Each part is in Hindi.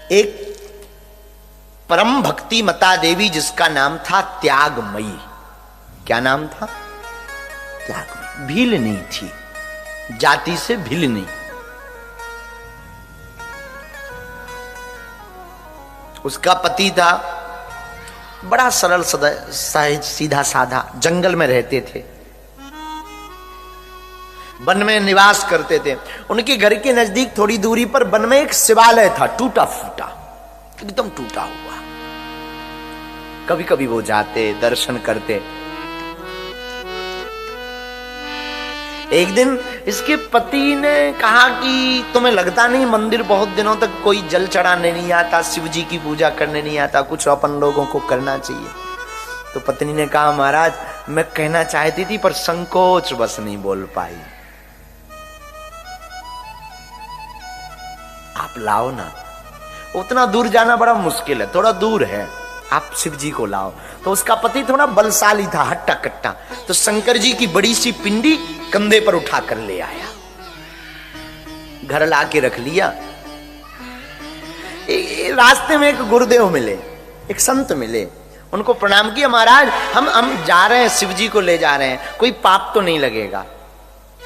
एक परम भक्ति मता देवी जिसका नाम था त्यागमयी। क्या नाम था? त्यागमयी। भील नहीं थी, जाति से भील नहीं। उसका पति था बड़ा सरल सहज सीधा साधा, जंगल में रहते थे, वन में निवास करते थे। उनके घर के नजदीक थोड़ी दूरी पर वन में एक शिवालय था, टूटा फूटा, एकदम टूटा हुआ। कभी कभी वो जाते, दर्शन करते। एक दिन इसके पति ने कहा कि तुम्हें लगता नहीं मंदिर बहुत दिनों तक कोई जल चढ़ाने नहीं आता, शिव जी की पूजा करने नहीं आता, कुछ अपन लोगों को करना चाहिए। तो पत्नी ने कहा महाराज मैं कहना चाहती थी पर संकोच बस नहीं बोल पाई, आप लाओ ना। उतना दूर जाना बड़ा मुश्किल है, थोड़ा दूर है, आप शिव जी को लाओ। तो उसका पति थोड़ा बलशाली था, हट्टा कट्टा, तो शंकर जी की बड़ी सी पिंडी कंधे पर उठा कर ले आया, घर लाके रख लिया। रास्ते में एक गुरुदेव मिले, एक संत मिले, उनको प्रणाम किया, महाराज हम जा रहे हैं, शिव जी को ले जा रहे हैं, कोई पाप तो नहीं लगेगा।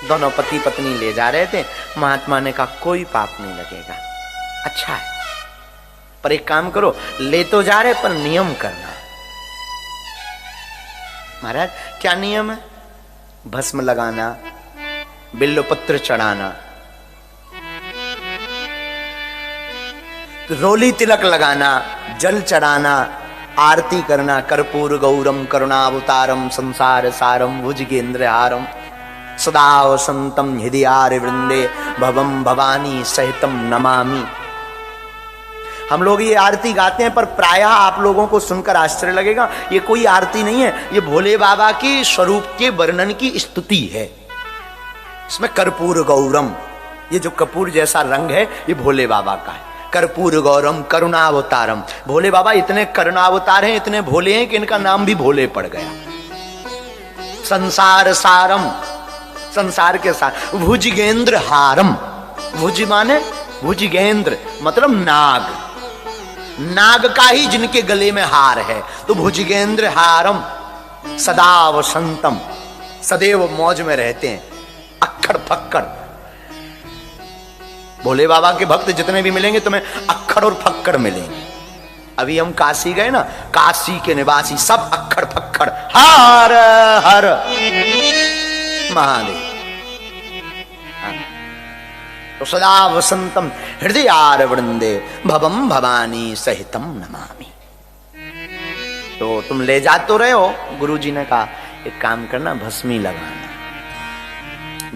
दोनों पति पत्नी ले जा रहे थे। महात्मा ने कहा कोई पाप नहीं लगेगा, अच्छा है, पर एक काम करो, ले तो जा रहे पर नियम करना। महाराज क्या नियम है? भस्म लगाना, बिल्वपत्र चढ़ाना, रोली तिलक लगाना, जल चढ़ाना, आरती करना, कर्पूर गौरम करुणावतारम संसार सारम भुजगेंद्र हारम सदा वसंतम हृदयार वृंदे भवम भवानी सहितम नमामि। हम लोग ये आरती गाते हैं पर प्रायः आप लोगों को सुनकर आश्चर्य लगेगा, ये कोई आरती नहीं है, ये भोले बाबा के स्वरूप के वर्णन की स्तुति है। इसमें कर्पूर गौरम, ये जो कपूर जैसा रंग है ये भोले बाबा का है। कर्पूर गौरम करुणावतारम, भोले बाबा इतने करुणावतार हैं, इतने भोले हैं कि इनका नाम भी भोले पड़ गया। संसार सारम, संसार के साथ, भुजगेंद्र हारम, भुज माने भुजगेंद्र मतलब नाग, नाग का ही जिनके गले में हार है, तो भुजगेंद्र हारम सदा वसंतम, सदैव मौज में रहते हैं, अक्खड़ फक्कड़। भोले बाबा के भक्त जितने भी मिलेंगे तुम्हें अक्खड़ और फक्कड़ मिलेंगे। अभी हम काशी गए ना, काशी के निवासी सब अक्खड़ फक्कड़, हर हर महादेव। तो सदा वसंतम हृदयार वृंदे भवम भवानी सहितम नमामि। तो तुम ले जा तो रहे हो, गुरुजी ने कहा एक काम करना, भस्मी लगाना,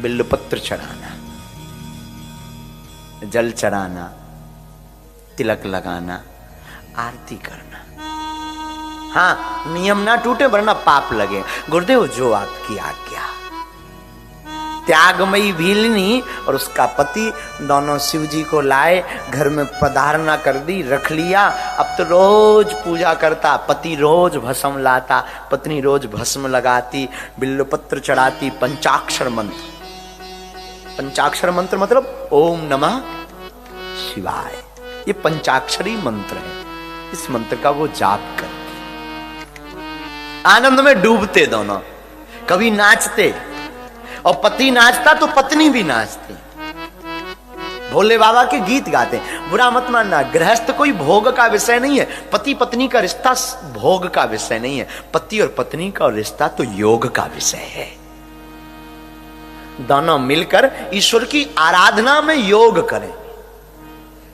बिल्वपत्र चढ़ाना, जल चढ़ाना, तिलक लगाना, आरती करना। हाँ नियम ना टूटे वरना पाप लगे। गुरुदेव जो आपकी आज्ञा। त्यागमयी भीलनी और उसका पति दोनों शिव जी को लाए, घर में पधारना कर दी, रख लिया। अब तो रोज पूजा करता, पति रोज भस्म लाता, पत्नी रोज भस्म लगाती, बिल्वपत्र चढ़ाती, पंचाक्षर मंत्र। पंचाक्षर मंत्र मतलब ओम नमः शिवाय, ये पंचाक्षरी मंत्र है। इस मंत्र का वो जाप करते, आनंद में डूबते दोनों। कभी नाचते, और पति नाचता तो पत्नी भी नाचती, भोले बाबा के गीत गाते। बुरा मत मानना, गृहस्थ कोई भोग का विषय नहीं है, पति पत्नी का रिश्ता भोग का विषय नहीं है, पति और पत्नी का रिश्ता तो योग का विषय है। दोनों मिलकर ईश्वर की आराधना में योग करें।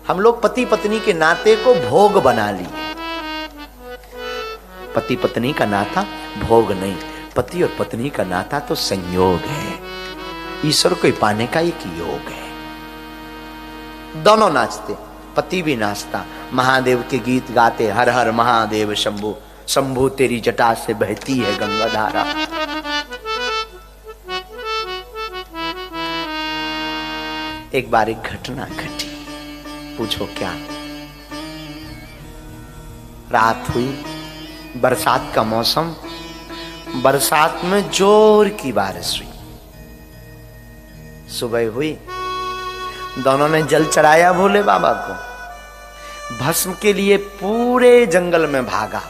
हम लोग पति पत्नी के नाते को भोग बना लिए। पति पत्नी का नाता भोग नहीं, पति और पत्नी का नाता तो संयोग है, ईश्वर को पाने का एक योग है। दोनों नाचते, पति भी नाचता, महादेव के गीत गाते, हर हर महादेव शंभु, शंभु तेरी जटा से बहती है गंगा धारा। एक बार एक घटना घटी, पूछो क्या। रात हुई, बरसात का मौसम, बरसात में जोर की बारिश हुई। सुबह हुई, दोनों ने जल चढ़ाया भोले बाबा को। भस्म के लिए पूरे जंगल में भागा,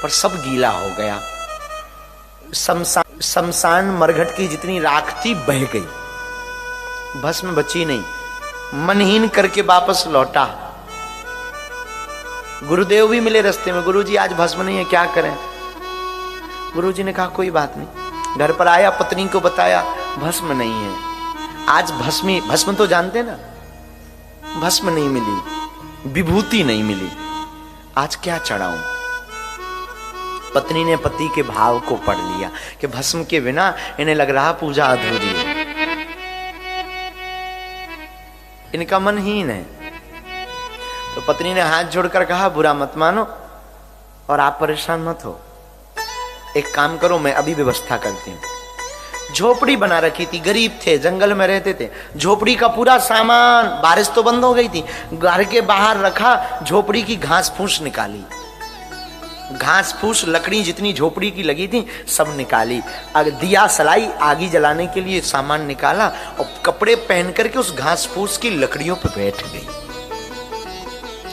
पर सब गीला हो गया। शमशान मरघट की जितनी राख थी बह गई, भस्म बची नहीं। मनहीन करके वापस लौटा। गुरुदेव भी मिले रास्ते में, गुरुजी आज भस्म नहीं है, क्या करें? गुरुजी ने कहा कोई बात नहीं। घर पर आया, पत्नी को बताया भस्म नहीं है आज। भस्म तो जानते ना, भस्म नहीं मिली, विभूति नहीं मिली, आज क्या चढ़ाऊं? पत्नी ने पति के भाव को पढ़ लिया कि भस्म के बिना इन्हें लग रहा पूजा अधूरी है, इनका मन हीन है। तो पत्नी ने हाथ जोड़कर कहा बुरा मत मानो और आप परेशान मत हो, एक काम करो, मैं अभी व्यवस्था करती हूँ। झोपड़ी बना रखी थी, गरीब थे, जंगल में रहते थे। झोपड़ी का पूरा सामान, बारिश तो बंद हो गई थी, घर के बाहर रखा, झोपड़ी की घास फूस निकाली, घास फूस लकड़ी जितनी झोपड़ी की लगी थी सब निकाली, दिया सलाई, आगी जलाने के लिए सामान निकाला और कपड़े पहन करके उस घास फूस की लकड़ियों पर बैठ गई।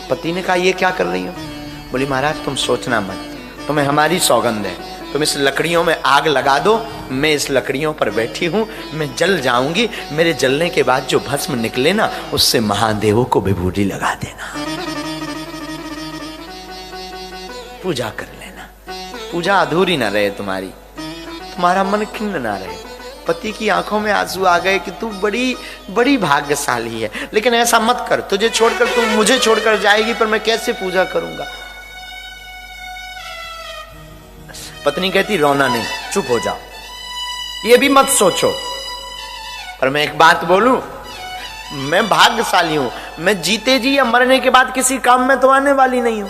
पति ने कहा ये क्या कर रही हो? बोली महाराज तुम सोचना मत, तुम्हें हमारी सौगंध है, तुम इस लकड़ियों में आग लगा दो, मैं इस लकड़ियों पर बैठी हूं, मैं जल जाऊंगी, मेरे जलने के बाद जो भस्म निकले ना उससे महादेवों को विभूति लगा देना, पूजा कर लेना, पूजा अधूरी ना रहे तुम्हारी, तुम्हारा मन खिन्न ना रहे। पति की आंखों में आंसू आ गए कि तू बड़ी बड़ी भाग्यशाली है, लेकिन ऐसा मत कर, तुझे छोड़कर, तू मुझे छोड़कर जाएगी पर मैं कैसे पूजा करूंगा? पत्नी कहती रोना नहीं, चुप हो जाओ, ये भी मत सोचो। पर मैं एक बात बोलूं, मैं भाग्यशाली हूं, मैं जीते जी या मरने के बाद किसी काम में तो आने वाली नहीं हूं,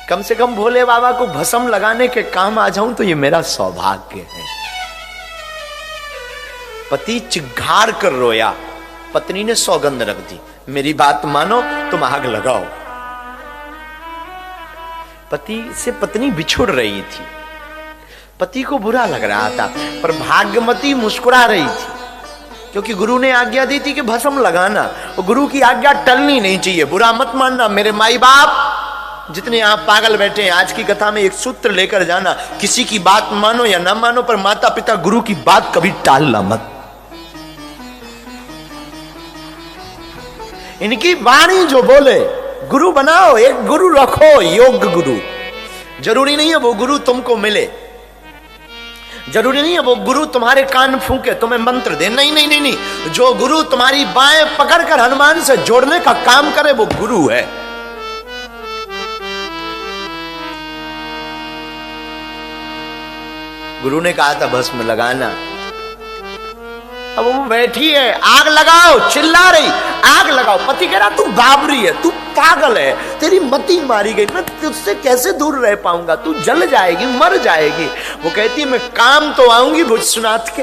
कम से कम भोले बाबा को भस्म लगाने के काम आ जाऊं तो ये मेरा सौभाग्य है। पति चिघाड़ कर रोया, पत्नी ने सौगंध रख दी, मेरी बात मानो, तुम आग लगाओ। पति से पत्नी बिछुड़ रही थी, पति को बुरा लग रहा था, पर भाग्यमती मुस्कुरा रही थी, क्योंकि गुरु ने आज्ञा दी थी कि भस्म लगाना, और गुरु की आज्ञा टलनी नहीं चाहिए। बुरा मत मानना मेरे माई बाप जितने आप पागल बैठे हैं, आज की कथा में एक सूत्र लेकर जाना, किसी की बात मानो या ना मानो, पर माता पिता गुरु की बात कभी टालना मत। इनकी वाणी जो बोले गुरु बनाओ, एक गुरु रखो, योग्य गुरु। जरूरी नहीं है वो गुरु तुमको मिले, जरूरी नहीं है वो गुरु तुम्हारे कान फूंके, तुम्हें मंत्र दे, नहीं नहीं नहीं नहीं, जो गुरु तुम्हारी बाएं पकड़कर हनुमान से जोड़ने का काम करे वो गुरु है। गुरु ने कहा था भस्म लगाना, अब वो बैठी है, आग लगाओ, चिल्ला रही, आग लगाओ। पति कह रहा तू बाबरी है, तू पागल है, तेरी मति मारी गई, मैं तुझसे कैसे दूर रह पाऊंगा, तू जल जाएगी, मर जाएगी। वो कहती है मैं काम तो आऊंगी भुजनाथ के।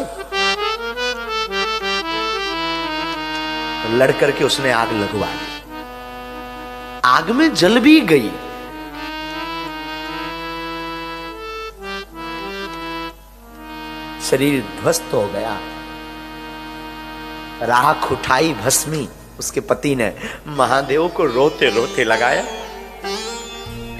तो लड़ करके उसने आग लगवा दी, आग में जल भी गई। शरीर ध्वस्त हो गया, राख उठाई भस्मी, उसके पति ने महादेव को रोते रोते लगाया।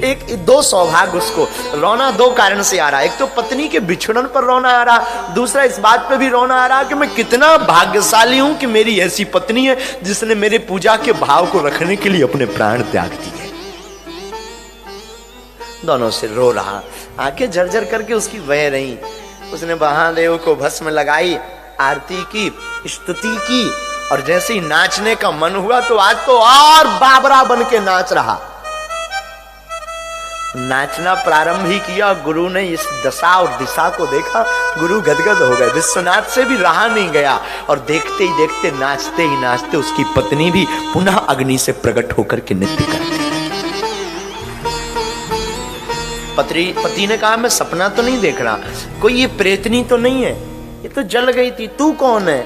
एक दो सौभाग्य उसको रोना दो कारण से आ रहा है, एक तो पत्नी के बिछुड़न पर रोना आ रहा, दूसरा इस बात पे भी रोना आ रहा कि मैं कितना भाग्यशाली हूं कि मेरी ऐसी पत्नी है जिसने मेरे पूजा के भाव को रखने के लिए अपने प्राण त्याग दिए। दोनों से रो रहा, आंखें झरझर करके उसकी बह रही। उसने महादेव को भस्म लगाई, आरती की, स्तुति की, और जैसे ही नाचने का मन हुआ तो आज तो और बाबरा बन के नाच रहा। नाचना प्रारंभ ही किया, गुरु ने इस दशा और दिशा को देखा, गुरु गदगद हो गए, विश्वनाथ से भी रहा नहीं गया, और देखते ही देखते, नाचते ही नाचते उसकी पत्नी भी पुनः अग्नि से प्रकट होकर के नृत्य करती। पति ने कहा मैं सपना तो नहीं देख रहा, कोई ये प्रेतनी तो नहीं है, ये तो जल गई थी, तू कौन है?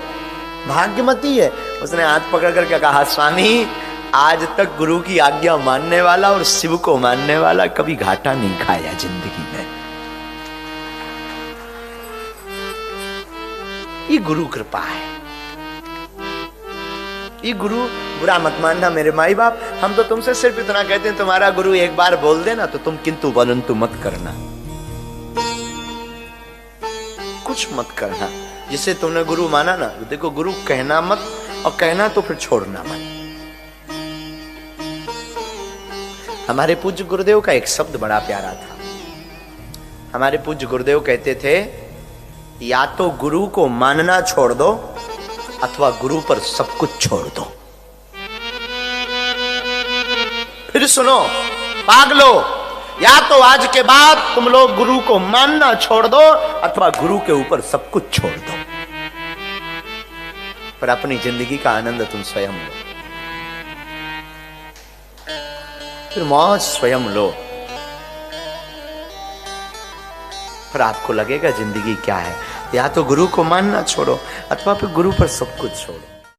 भाग्यमती है। उसने हाथ पकड़ करके कहा स्वामी आज तक गुरु की आज्ञा मानने वाला और शिव को मानने वाला कभी घाटा नहीं खाया जिंदगी में, ये गुरु कृपा है। ये गुरु बुरा मत मानना मेरे माई बाप, हम तो तुमसे सिर्फ इतना कहते हैं, तुम्हारा गुरु एक बार बोल देना तो तुम किंतु परंतु मत करना, कुछ मत करना। जिसे तुमने गुरु माना ना, देखो गुरु कहना मत, और कहना तो फिर छोड़ना मत। हमारे पूज्य गुरुदेव का एक शब्द बड़ा प्यारा था। हमारे पूज्य गुरुदेव कहते थे, या तो गुरु को मानना छोड़ दो अथवा गुरु पर सब कुछ छोड़ दो। फिर सुनो पागलो, या तो आज के बाद तुम लोग गुरु को मानना छोड़ दो अथवा गुरु के ऊपर सब कुछ छोड़ दो, पर अपनी जिंदगी का आनंद तुम स्वयं लो, फिर मौज स्वयं लो। फिर आपको लगेगा जिंदगी क्या है। या तो गुरु को मानना छोड़ो अथवा फिर गुरु पर सब कुछ छोड़ो।